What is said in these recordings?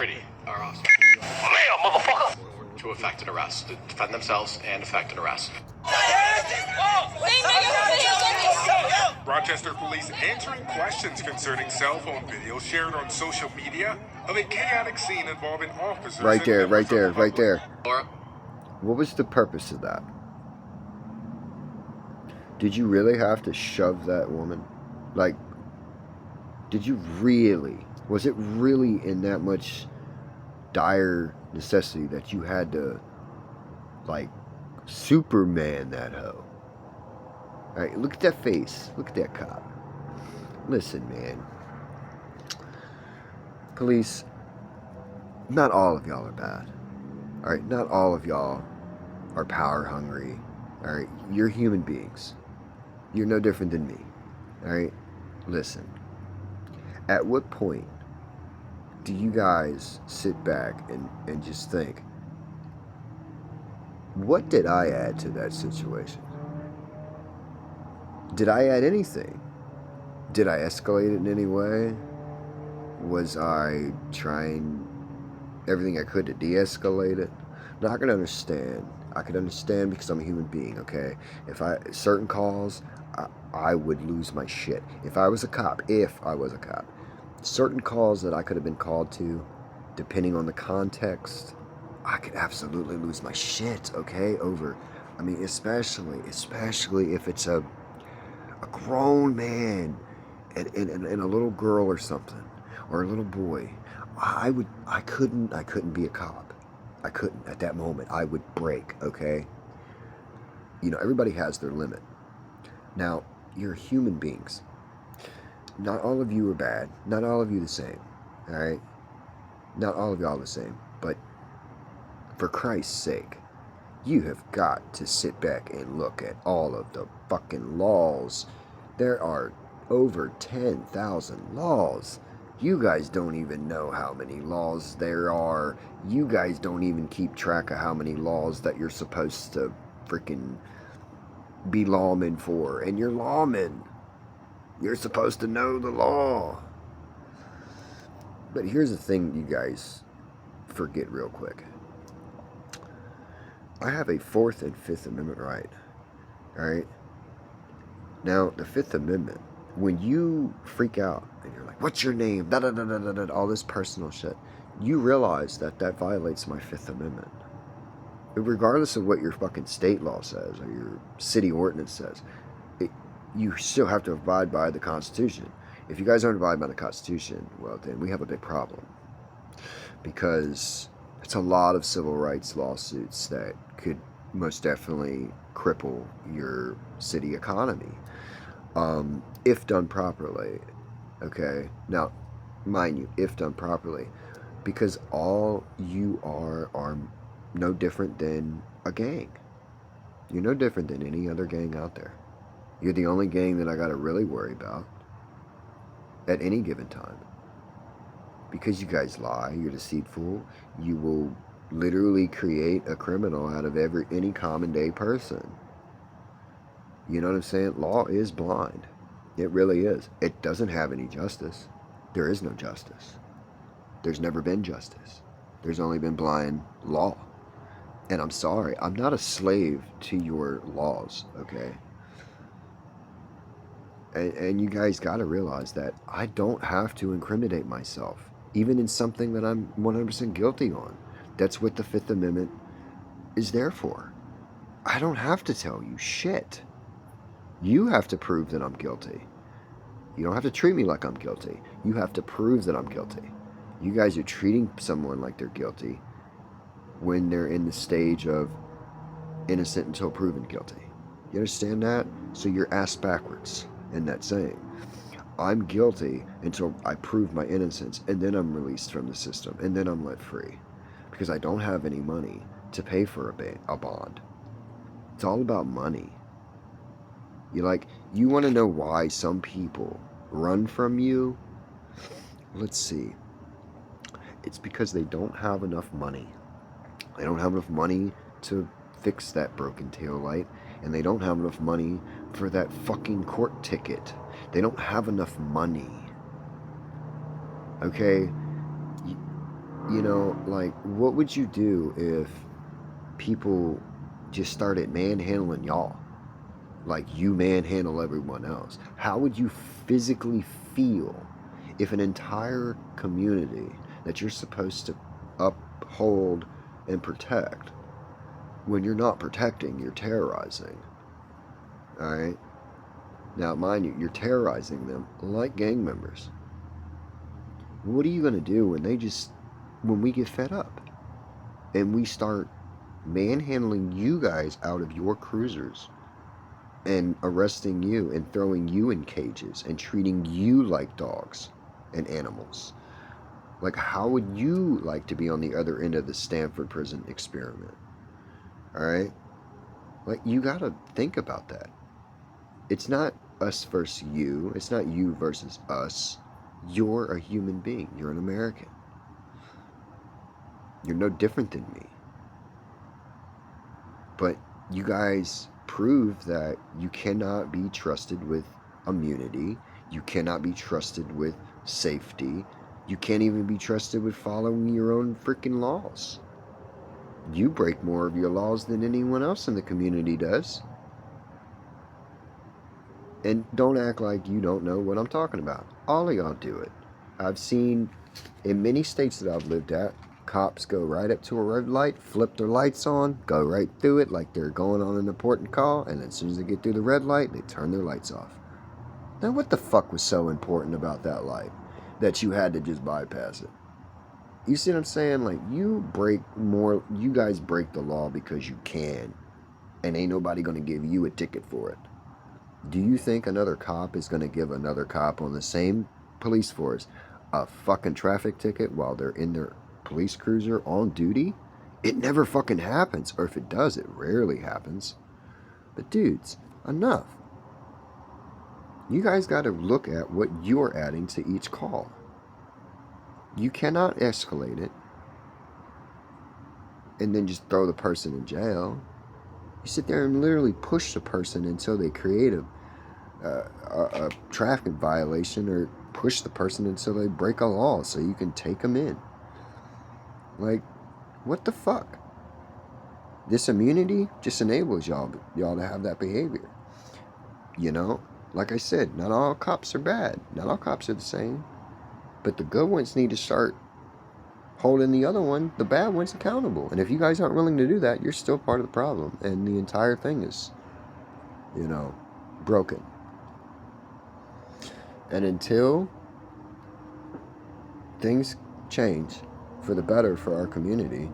pretty are also to effect an arrest, to defend themselves and effect an arrest. Rochester police answering questions concerning cell phone video shared on social media of a chaotic scene involving officers. Right there, right there, right there. Laura? What was the purpose of that? Did you really have to shove that woman? Like, did you really? Was it really in that much dire necessity that you had to, like, Superman that hoe? Alright, look at that face. Look at that cop. Listen, man. Police, not all of y'all are bad. Alright, not all of y'all are power hungry. Alright, you're human beings. You're no different than me. Alright? Listen. At what point do you guys sit back and just think, what did I add to that situation? Did I add anything? Did I escalate it in any way? Was I trying everything I could to de-escalate it? No, I can understand. I could understand because I'm a human being, okay? If certain calls, I would lose my shit. If I was a cop, certain calls that I could have been called to, depending on the context, I could absolutely lose my shit, okay? Over, I mean, especially if it's a grown man and a little girl or something, or a little boy. I couldn't be a cop. I couldn't at that moment. I would break, okay? You know, everybody has their limit. Now, you're human beings. Not all of you are bad. Not all of you the same, all right? Not all of y'all the same. But for Christ's sake, you have got to sit back and look at all of the fucking laws. There are over 10,000 laws. You guys don't even know how many laws there are. You guys don't even keep track of how many laws that you're supposed to freaking be lawmen for. And you're lawmen. You're supposed to know the law. But here's the thing you guys forget real quick. I have a 4th and 5th Amendment right. Alright? Now, the 5th Amendment, when you freak out and you're like, what's your name? Da, da, da, da, da, da, all this personal shit, you realize that violates my 5th Amendment. Regardless of what your fucking state law says or your city ordinance says, you still have to abide by the Constitution. If you guys aren't abiding by the Constitution, well, then we have a big problem. Because it's a lot of civil rights lawsuits that could most definitely cripple your city economy. If done properly, okay? Now, mind you, if done properly, because all you are no different than a gang. You're no different than any other gang out there. You're the only gang that I got to really worry about at any given time. Because you guys lie, you're deceitful, you will literally create a criminal out of any common day person. You know what I'm saying? Law is blind. It really is. It doesn't have any justice. There is no justice. There's never been justice. There's only been blind law. And I'm sorry, I'm not a slave to your laws, okay? And you guys got to realize that I don't have to incriminate myself, even in something that I'm 100% guilty on. That's what the 5th Amendment is there for. I don't have to tell you shit. You have to prove that I'm guilty. You don't have to treat me like I'm guilty. You have to prove that I'm guilty. You guys are treating someone like they're guilty when they're in the stage of innocent until proven guilty. You understand that? So you're ass backwards in that saying. I'm guilty until I prove my innocence, and then I'm released from the system, and then I'm let free. Because I don't have any money to pay for a bond. It's all about money. You want to know why some people run from you? Let's see. It's because they don't have enough money. They don't have enough money to fix that broken taillight, and they don't have enough money for that fucking court ticket. They don't have enough money. Okay? You know, like, what would you do if people just started manhandling y'all? Like, you manhandle everyone else. How would you physically feel if an entire community that you're supposed to uphold and protect, when you're not protecting, you're terrorizing? Alright? Now, mind you, you're terrorizing them like gang members. What are you going to do when we get fed up and we start manhandling you guys out of your cruisers and arresting you and throwing you in cages and treating you like dogs and animals? Like, how would you like to be on the other end of the Stanford prison experiment? Alright? Like, you gotta think about that. It's not us versus you. It's not you versus us. You're a human being. You're an American. You're no different than me. But you guys prove that you cannot be trusted with immunity. You cannot be trusted with safety. You can't even be trusted with following your own freaking laws. You break more of your laws than anyone else in the community does. And don't act like you don't know what I'm talking about. All of y'all do it. I've seen in many states that I've lived at, cops go right up to a red light, flip their lights on, go right through it like they're going on an important call, and as soon as they get through the red light, they turn their lights off. Now, what the fuck was so important about that light that you had to just bypass it? You see what I'm saying? Like, you guys break the law because you can, and ain't nobody gonna give you a ticket for it. Do you think another cop is gonna give another cop on the same police force a fucking traffic ticket while they're in their police cruiser on duty? It never fucking happens. Or if it does, it rarely happens. But dudes, enough. You guys gotta look at what you're adding to each call. You cannot escalate it and then just throw the person in jail. You sit there and literally push the person until they create a traffic violation, or push the person until they break a law so you can take them in. Like, what the fuck? This immunity just enables y'all to have that behavior. You know? Like I said, not all cops are bad. Not all cops are the same. But the good ones need to start holding the bad ones, accountable. And if you guys aren't willing to do that, you're still part of the problem. And the entire thing is, broken. And until things change for the better for our community,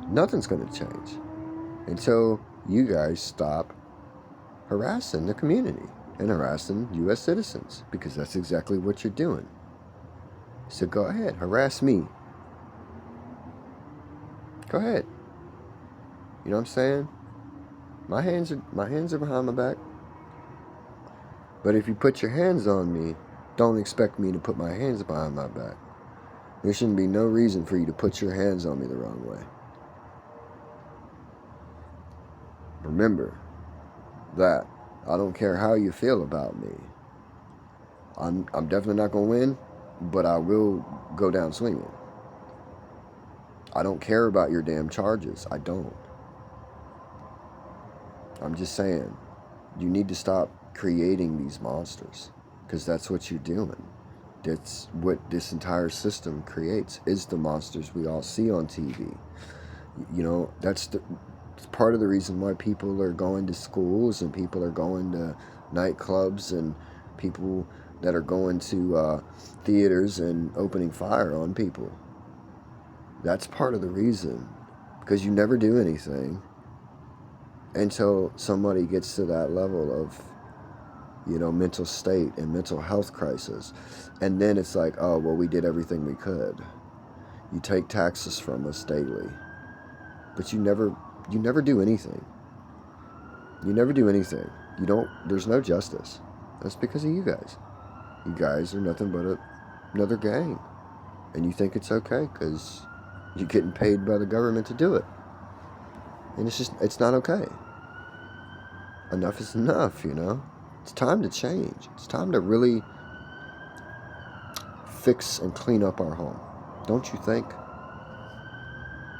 nothing's going to change. Until you guys stop harassing the community and harassing U.S. citizens. Because that's exactly what you're doing. So go ahead, harass me. Go ahead. You know what I'm saying? My hands are behind my back. But if you put your hands on me, don't expect me to put my hands behind my back. There shouldn't be no reason for you to put your hands on me the wrong way. Remember that I don't care how you feel about me. I'm definitely not going to win, but I will go down swinging. I don't care about your damn charges. I don't. I'm just saying, you need to stop creating these monsters, because that's what you're doing. That's what this entire system creates, is the monsters we all see on TV. You know, it's part of the reason why people are going to schools and people are going to nightclubs and people that are going to theaters and opening fire on people. That's part of the reason, because you never do anything until somebody gets to that level of, mental state and mental health crisis. And then it's like, oh, well, we did everything we could. You take taxes from us daily, but you never do anything. You never do anything. There's no justice. That's because of you guys. You guys are nothing but another gang. And you think it's okay because you're getting paid by the government to do it. And it's not okay. Enough is enough, It's time to change. It's time to really fix and clean up our home. Don't you think?